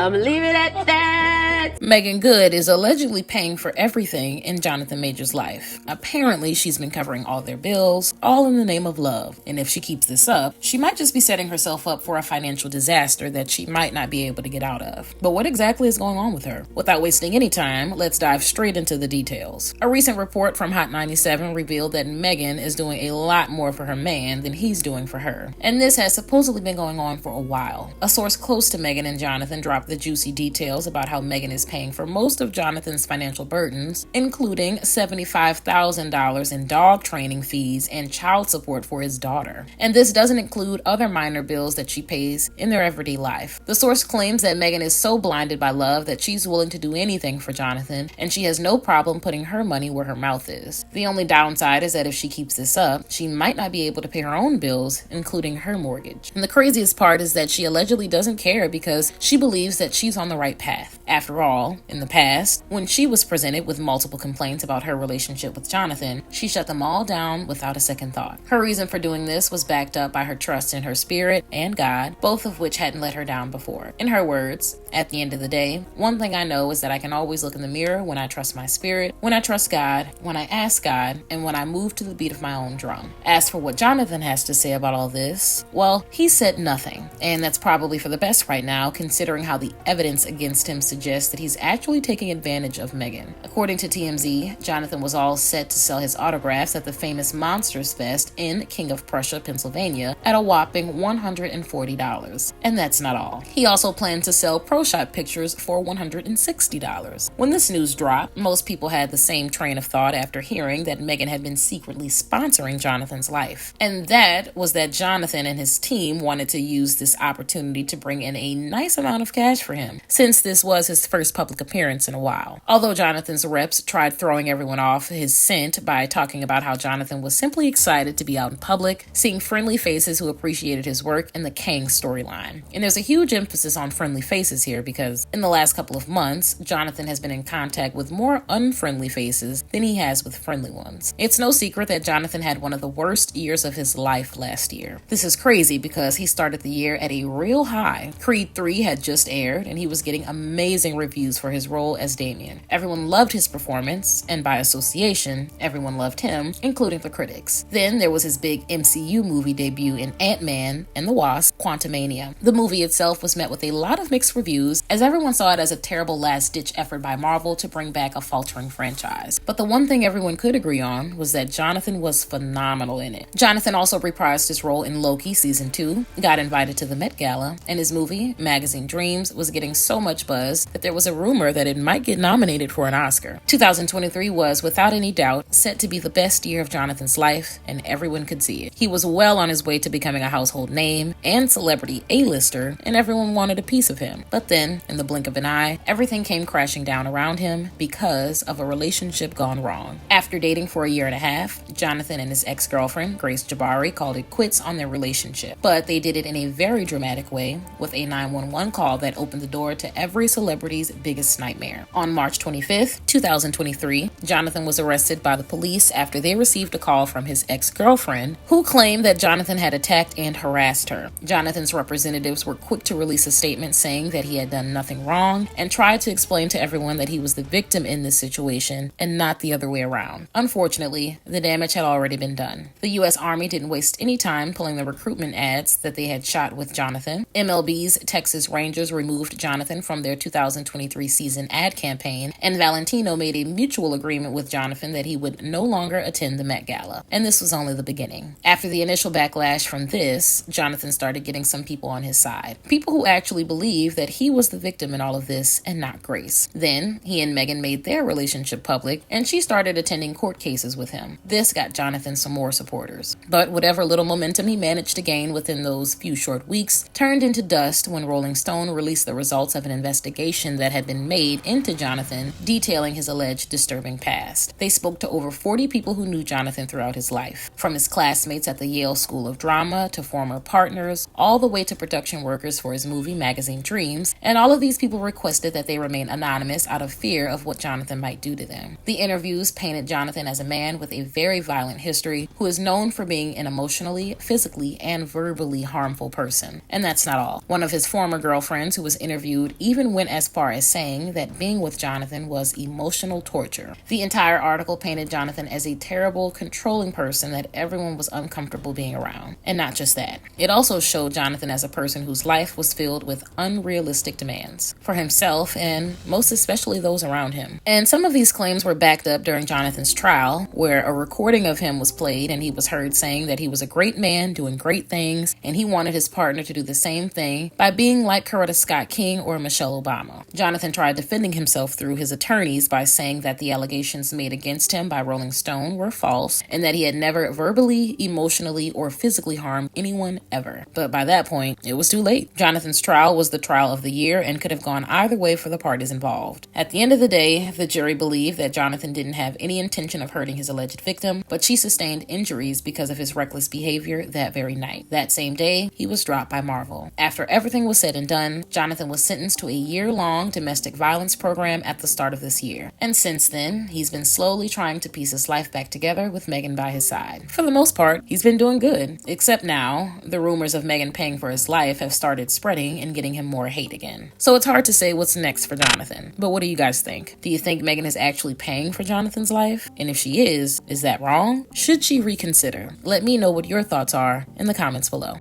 I'm leaving it at that. Meagan Good is allegedly paying for everything in Jonathan Major's life. Apparently, she's been covering all their bills, all in the name of love. And if she keeps this up, she might just be setting herself up for a financial disaster that she might not be able to get out of. But what exactly is going on with her? Without wasting any time, let's dive straight into the details. A recent report from Hot 97 revealed that Meagan is doing a lot more for her man than he's doing for her. And this has supposedly been going on for a while. A source close to Meagan and Jonathan dropped the juicy details about how Meagan is paying for most of Jonathan's financial burdens, including $75,000 in dog training fees and child support for his daughter. And this doesn't include other minor bills that she pays in their everyday life. The source claims that Meagan is so blinded by love that she's willing to do anything for Jonathan, and she has no problem putting her money where her mouth is. The only downside is that if she keeps this up, she might not be able to pay her own bills, including her mortgage. And the craziest part is that she allegedly doesn't care because she believes that she's on the right path. After all, in the past, when she was presented with multiple complaints about her relationship with Jonathan, she shut them all down without a second thought. Her reason for doing this was backed up by her trust in her spirit and God, both of which hadn't let her down before. In her words, "At the end of the day, one thing I know is that I can always look in the mirror when I trust my spirit, when I trust God, when I ask God, and when I move to the beat of my own drum." As for what Jonathan has to say about all this, well, he said nothing, and that's probably for the best right now, considering how the evidence against him suggests that he's actually taking advantage of Meagan. According to TMZ, Jonathan was all set to sell his autographs at the famous Monsters Fest in King of Prussia, Pennsylvania, at a whopping $140. And that's not all. He also planned to sell pro shot pictures for $160. When this news dropped, most people had the same train of thought after hearing that Meagan had been secretly sponsoring Jonathan's life. And that was that Jonathan and his team wanted to use this opportunity to bring in a nice amount of cash for him, since this was his first public appearance in a while. Although Jonathan's reps tried throwing everyone off his scent by talking about how Jonathan was simply excited to be out in public, seeing friendly faces who appreciated his work, and the Kang storyline. And there's a huge emphasis on friendly faces here because in the last couple of months, Jonathan has been in contact with more unfriendly faces than he has with friendly ones. It's no secret that Jonathan had one of the worst years of his life last year. This is crazy because he started the year at a real high. Creed 3 had just aired, and he was getting amazing reviews for his role as Damien. Everyone loved his performance, and by association, everyone loved him, including the critics. Then there was his big MCU movie debut in Ant-Man and the Wasp: Quantumania. The movie itself was met with a lot of mixed reviews, as everyone saw it as a terrible last-ditch effort by Marvel to bring back a faltering franchise. But the one thing everyone could agree on was that Jonathan was phenomenal in it. Jonathan also reprised his role in Loki Season 2, got invited to the Met Gala, and his movie, Magazine Dreams, was getting so much buzz that there was a rumor that it might get nominated for an Oscar. 2023 was, without any doubt, set to be the best year of Jonathan's life, and everyone could see it. He was well on his way to becoming a household name and celebrity A-lister, and everyone wanted a piece of him. But then, in the blink of an eye, everything came crashing down around him because of a relationship gone wrong. After dating for a year and a half, Jonathan and his ex-girlfriend, Grace Jabari, called it quits on their relationship. But they did it in a very dramatic way, with a 911 call that opened the door to every celebrity's biggest nightmare. On March 25th, 2023, Jonathan was arrested by the police after they received a call from his ex-girlfriend, who claimed that Jonathan had attacked and harassed her. Jonathan's representatives were quick to release a statement saying that he had done nothing wrong and tried to explain to everyone that he was the victim in this situation and not the other way around. Unfortunately, the damage had already been done. The U.S. Army didn't waste any time pulling the recruitment ads that they had shot with Jonathan. MLB's Texas Rangers removed Jonathan from their 2023 season ad campaign, and Valentino made a mutual agreement with Jonathan that he would no longer attend the Met Gala. And this was only the beginning. After the initial backlash from this, Jonathan started getting some people on his side. People who actually believe that he was the victim in all of this and not Grace. Then, he and Meagan made their relationship public, and she started attending court cases with him. This got Jonathan some more supporters. But whatever little momentum he managed to gain within those few short weeks turned into dust when Rolling Stone released the results of an investigation investigation that had been made into Jonathan, detailing his alleged disturbing past. They spoke to over 40 people who knew Jonathan throughout his life, from his classmates at the Yale School of Drama to former partners, all the way to production workers for his movie magazine Dreams, and all of these people requested that they remain anonymous out of fear of what Jonathan might do to them. The interviews painted Jonathan as a man with a very violent history who is known for being an emotionally, physically, and verbally harmful person. And that's not all. One of his former girlfriends who was interviewed even went as far as saying that being with Jonathan was emotional torture. The entire article painted Jonathan as a terrible, controlling person that everyone was uncomfortable being around. And not just that. It also showed Jonathan as a person whose life was filled with unrealistic demands for himself and most especially those around him. And some of these claims were backed up during Jonathan's trial, where a recording of him was played and he was heard saying that he was a great man doing great things and he wanted his partner to do the same thing by being like Coretta Scott King or Michelle Obama. Jonathan tried defending himself through his attorneys by saying that the allegations made against him by Rolling Stone were false and that he had never verbally, emotionally, or physically harmed anyone ever. But by that point, it was too late. Jonathan's trial was the trial of the year and could have gone either way for the parties involved. At the end of the day, the jury believed that Jonathan didn't have any intention of hurting his alleged victim, but she sustained injuries because of his reckless behavior that very night. That same day, he was dropped by Marvel. After everything was said and done, Jonathan was sentenced to a year-long domestic violence program at the start of this year. And since then, he's been slowly trying to piece his life back together with Meagan by his side. For the most part, he's been doing good, except now, the rumors of Meagan paying for his life have started spreading and getting him more hate again. So it's hard to say what's next for Jonathan. But what do you guys think? Do you think Meagan is actually paying for Jonathan's life? And if she is that wrong? Should she reconsider? Let me know what your thoughts are in the comments below.